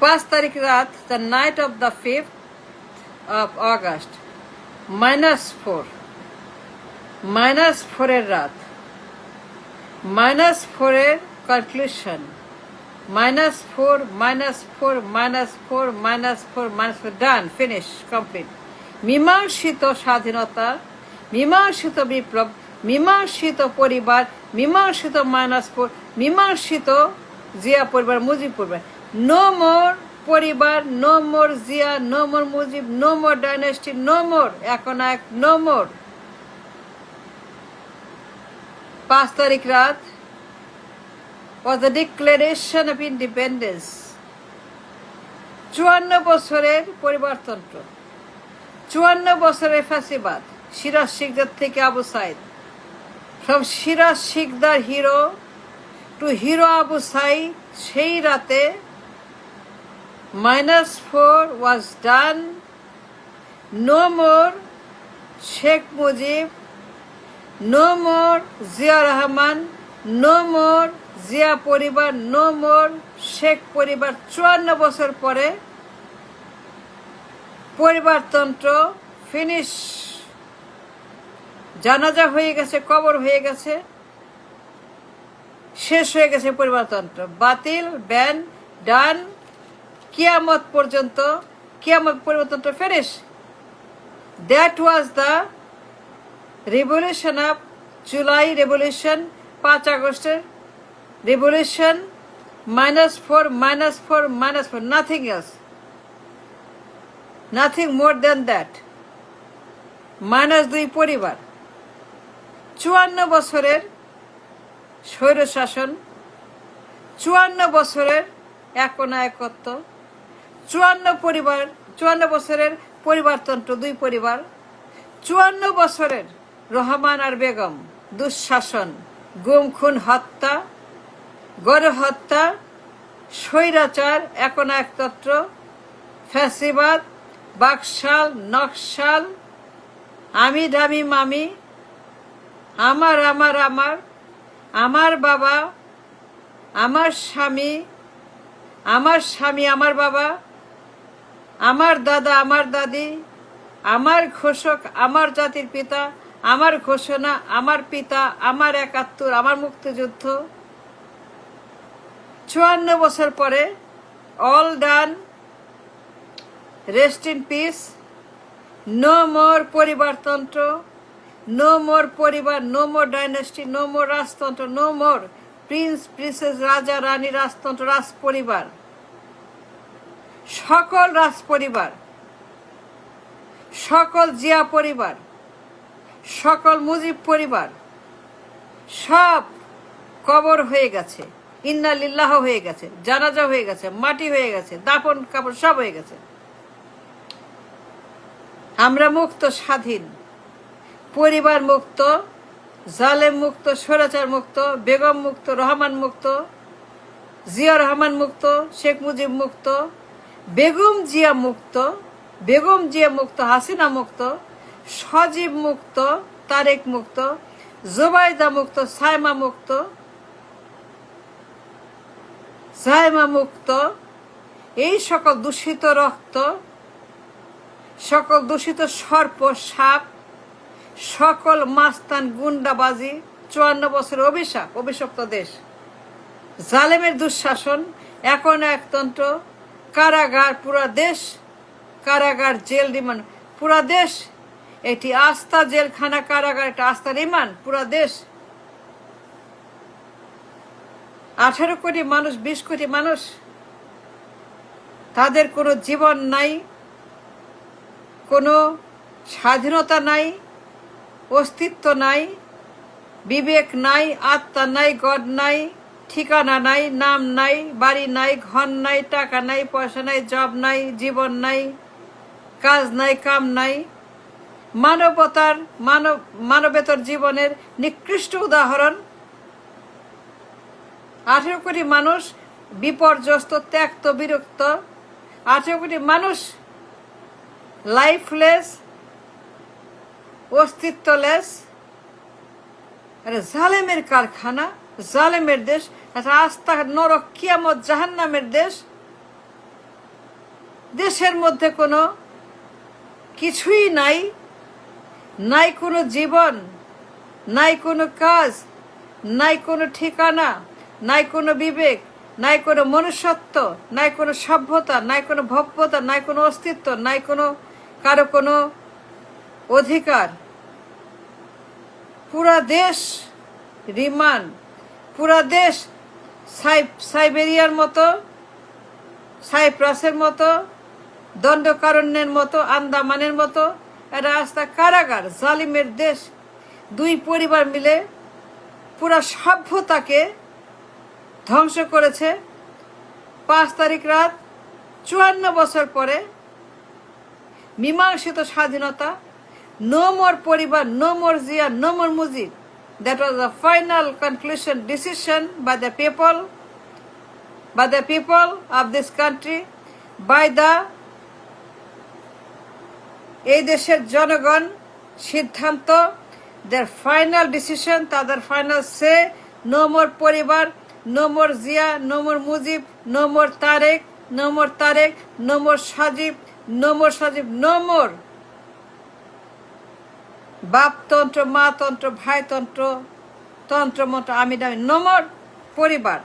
5 তারিখ রাত, the night of the 5th of August, -4, -4 এর রাত, -4 এর কনক্লুশন, -4, -4, -4, -4, -4, ডান, ফিনিশ, কমপ্লিট। মীমাংসিত স্বাধীনতা, মীমাংসিত বিপ্লব, মীমাংসিত পরিবার, মীমাংসিত -4, মীমাংসিত জিয়া পরিবার, মুজিব পরিবার। নো মোর পরিবার, no more Zia, no more Mujib, no more dynasty, no more একনায়ক, নো মোর। 5 তারিখ রাত was the declaration of independence. 54 বছরের পরিবারতন্ত্র, 54 বছরের ফ্যাসিবাদ, সিরাজ শিকদার থেকে Abu Sayed, from Siraj Sikdar hero to hero Abu Sayed. সেই রাতে -4 was done. No more Sheikh Mujib, no more Zia Rahman, no more Zia পরিবার, নো মোর শেখ পরিবার। 54 বছর পরে পরিবারতন্ত্র ফিনিশ, জানাজা হয়ে গেছে, কবর হয়ে গেছে, শেষ হয়ে গেছে পরিবারতন্ত্র, বাতিল, ব্যান, ডান, কিয়ামত পর্যন্ত, কিয়ামত পরিবারতন্ত্র finish. That was the revolution of July revolution, 5 আগস্টের revolution. -4, -4, -4, nothing else, nothing more than that. -2 পরিবার, 54 বছরের স্বৈরশাসন, 54 বছরের একনায়কত্ব, 54 বছরের পরিবারতন্ত্র, 2 পরিবার, 54 বছরের রহমান আর বেগম দুঃশাসন, গুম খুন হত্যা, গণহত্যা, স্বৈরাচার, একনায়কতন্ত্র, ফ্যাসিবাদ, বাকশাল, নকশাল, আমি দামি মামি, আমার আমার আমার, আমার বাবা, আমার স্বামী, আমার স্বামী, আমার বাবা, আমার দাদা, আমার দাদি, আমার ঘোষক, আমার জাতির পিতা, আমার ঘোষণা, আমার পিতা, আমার 71, আমার মুক্তিযুদ্ধ। 54 বছর পরে all done, rest in peace, no more পরিবারতন্ত্র, নো মোর পরিবার, no more dynasty, no more রাজতন্ত্র, নো মোর প্রিন্স প্রিন্সেস, রাজা রানী, রাজতন্ত্র, রাজ পরিবার, সকল রাজ পরিবার, সকল জিয়া পরিবার, সকল মুজিব পরিবার, সব কবর হয়ে গেছে, ইন্না লিল্লাহ হয়ে গেছে, জানাজা হয়ে গেছে, মাটি হয়ে গেছে, দাফন কাপড় সব হয়ে গেছে। আমরা মুক্ত, স্বাধীন, পরিবার মুক্ত, জালেম মুক্ত, স্বৈরাচার মুক্ত, বেগম মুক্ত, রহমান মুক্ত, জিয়া রহমান মুক্ত, শেখ মুজিব মুক্ত, বেগম জিয়া মুক্ত, বেগম জিয়া মুক্ত, হাসিনা মুক্ত, সজীব মুক্ত, তারেক মুক্ত, জোবাইদা মুক্ত, সাইমা মুক্ত, সাইমা মুক্ত। এই সকল দূষিত রক্ত, সকল দূষিত সর্প সাপ, সকল মাস্তান গুন্ডাবাজি, 54 বছরের অভিশাপ, অভিশপ্ত দেশ, জালেমের দুঃশাসন, একনায়কতন্ত্র, কারাগার, পুরা দেশ কারাগার, জেল, রিমান্ড, পুরা দেশ এটি আস্থা জেলখানা, কারাগার, এটা আস্থা রিমান্ড, পুরা দেশ। 18 কোটি মানুষ, 20 কোটি মানুষ, তাদের কোনো জীবন নাই, কোনো স্বাধীনতা নাই, অস্তিত্ব নাই, বিবেক নাই, আত্মা নাই, গড নাই, ঠিকানা নাই, নাম নাই, বাড়ি নাই, ঘর নাই, টাকা নাই, পয়সা নাই, জব নাই, জীবন নাই, কাজ নাই, কাম নাই। মানবেতর জীবনের নিকৃষ্ট উদাহরণ। 18 কোটি মানুষ বিপর্যস্ত, ত্যক্ত, বিরক্ত, 18 কোটি মানুষ লাইফলেস, অস্তিত্বলেস। আরে জালেমের কারখানা, জালেমের দেশ, একটা আস্থা নরক, কিয়ামত, জাহান্নামের দেশ। দেশের মধ্যে কোনো কিছুই নাই, নাই কোনো জীবন, নাই কোনো কাজ, নাই কোনো ঠিকানা, নাই কোনো বিবেক, নাই কোনো মনুষ্যত্ব, নাই কোনো সভ্যতা, নাই কোনো ভব্যতা, নাই কোনো অস্তিত্ব, নাই কোনো কারো কোনো অধিকার। পুরা দেশ রিমান, পুরা দেশ সাইবেরিয়ার মতো, সাইপ্রাসের মতো, দণ্ডকারণ্যের মতো, আন্দামানের মতো একটা রাস্তা কারাগার, জালিমের দেশ। দুই পরিবার মিলে পুরা সভ্যতাকে ধ্বংস করেছে। 5 তারিখ রাত 54 বছর পরে মীমাংসিত স্বাধীনতা। নো মোর পরিবার, no more Zia, no more Mujib. That was the final conclusion decision by the people of this country, by the এই দেশের জনগণ সিদ্ধান্ত, their final decision, তাদের ফাইনাল সে। নো মোর পরিবার, no more Zia, no more Mujib, no more Tarique, no more Tarique, no more Sajib, no more Sajib, no more বাপতন্ত্র, মাতন্ত্র, ভাইতন্ত্র, তন্ত্রমন্ত্র, আমি দামি, নো মোর পরিবার।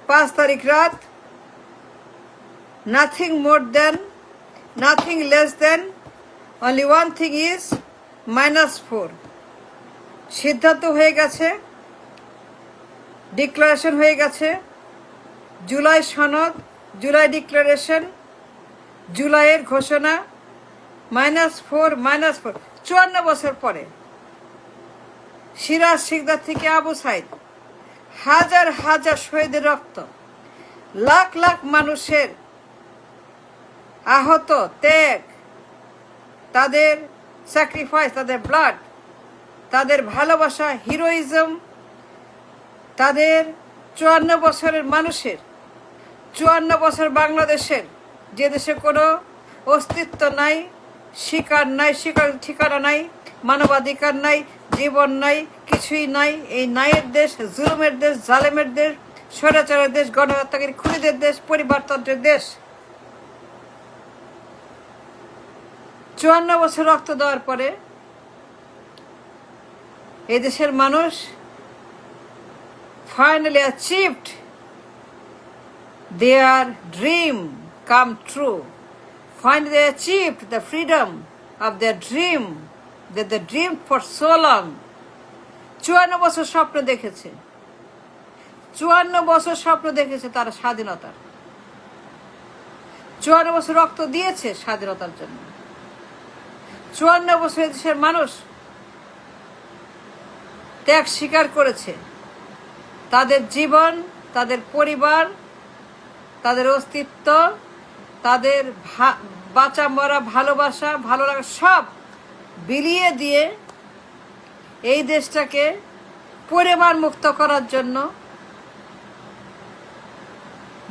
5 তারিখ রাত, nothing more than, nothing less than, only one thing is -4। সিদ্ধান্ত হয়ে গেছে, ডিক্লারেশন হয়ে গেছে। জুলাই সনদ, জুলাই ডিক্লারেশন, জুলাইয়ের ঘোষণা, -4, -4। 54 বছর পরে সিরাজ শিকদার থেকে আবু সাইদ, হাজার হাজার শহীদের রক্ত, লাখ লাখ মানুষের আহত, ত্যাগ, তাদের স্যাক্রিফাইস, তাদের ব্লাড, তাদের ভালোবাসা, হিরোইজম, তাদের 54 বছরের মানুষের, 54 বছর বাংলাদেশের, যে দেশে কোনো অস্তিত্ব নাই, শিকার নাই, শিকার ঠিকানা নাই, মানবাধিকার নাই, জীবন নাই, কিছুই নাই। এই নাইয়ের দেশ, জুলুমের দেশ, জালেমের দেশ, স্বৈরাচারের দেশ, গণহত্যাকারী খুনিদের দেশ, পরিবারতন্ত্রের দেশ। 54 বছর রক্ত দেওয়ার পরে এই দেশের মানুষ finally achieved their dream come true. Finally they achieved the freedom of their dream that they dreamed for so long. 54 বছর স্বপ্ন দেখেছে, 54 বছর স্বপ্ন দেখেছে তারা স্বাধীনতার। 54 বছর রক্ত দিয়েছে স্বাধীনতার জন্য। 54 বছর দেশের মানুষ ত্যাগ স্বীকার করেছে। তাদের জীবন, তাদের পরিবার, তাদের অস্তিত্ব, তাদের বাঁচা মরা ভালোবাসা, ভালো লাগা সব বিলিয়ে দিয়ে এই দেশটাকে পরিবার মুক্ত করার জন্য,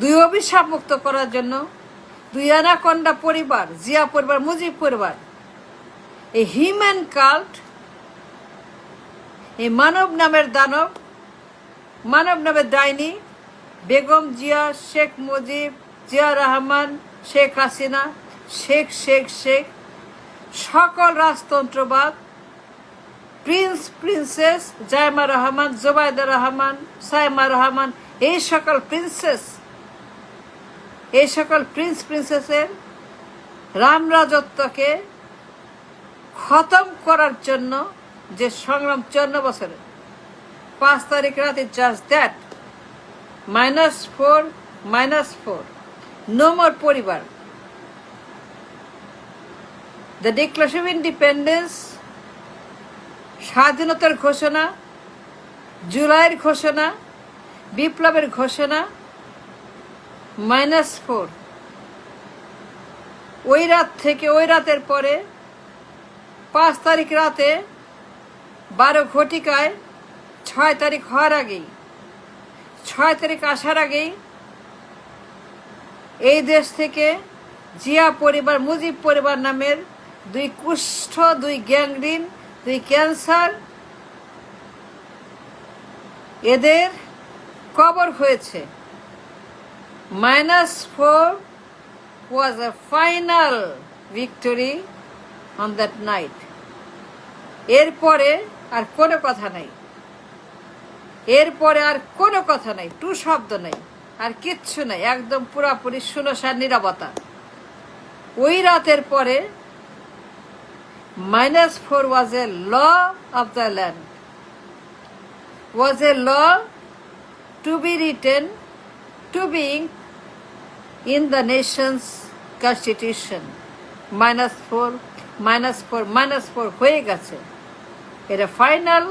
দুই অভিশাপ মুক্ত করার জন্য, দুই অ্যানাকন্ডা পরিবার, জিয়া পরিবার, মুজিব পরিবার, এই হিউম্যান কাল্ট, এই মানব নামের দানব, মানব নামের ডাইনি, বেগম জিয়া, শেখ মুজিব, জিয়া রহমান, শেখ হাসিনা, শেখ শেখ শেখ, সকল রাজতন্ত্রবাদ, প্রিন্স প্রিন্সেস, জায়মা রহমান, জোবায়দা রহমান, সাইমা রহমান, এই সকল প্রিন্সেস, এই সকল প্রিন্স প্রিন্সেসের রামরাজত্বকে খতম করার জন্য যে সংগ্রাম 54 বছরে, 5 তারিখ রাতে, জাস্ট দ্যাট, -4, -4, নো মোর পরিবার। দ্য ডিক্লারেশন অফ ইন্ডিপেন্ডেন্স, স্বাধীনতার ঘোষণা, জুলাইয়ের ঘোষণা, বিপ্লবের ঘোষণা, -4। ওই রাত থেকে, ওই রাতের পরে 5 তারিখ রাতে 12 ঘটিকায়, 6 তারিখ হওয়ার আগেই, 6 তারিখ আসার আগেই এই দেশ থেকে জিয়া পরিবার, মুজিব পরিবার নামের 2 কুষ্ঠ, 2 গ্যাংগ্রিন, 2 ক্যান্সার, এদের কবর হয়েছে। -4, was a final victory on that night. এরপরে আর কোনো কথা নাই, এরপরে আর কোনো কথা নাই, টু শব্দ নাই, আর কিচ্ছু নাই, একদম পুরাপুরি শুনশান নীরবতা। ওই রাতের পরে -4 was a law of the land, was a law to be written, to being in the nation's constitution. -4 হয়ে গেছে, এটা ফাইনাল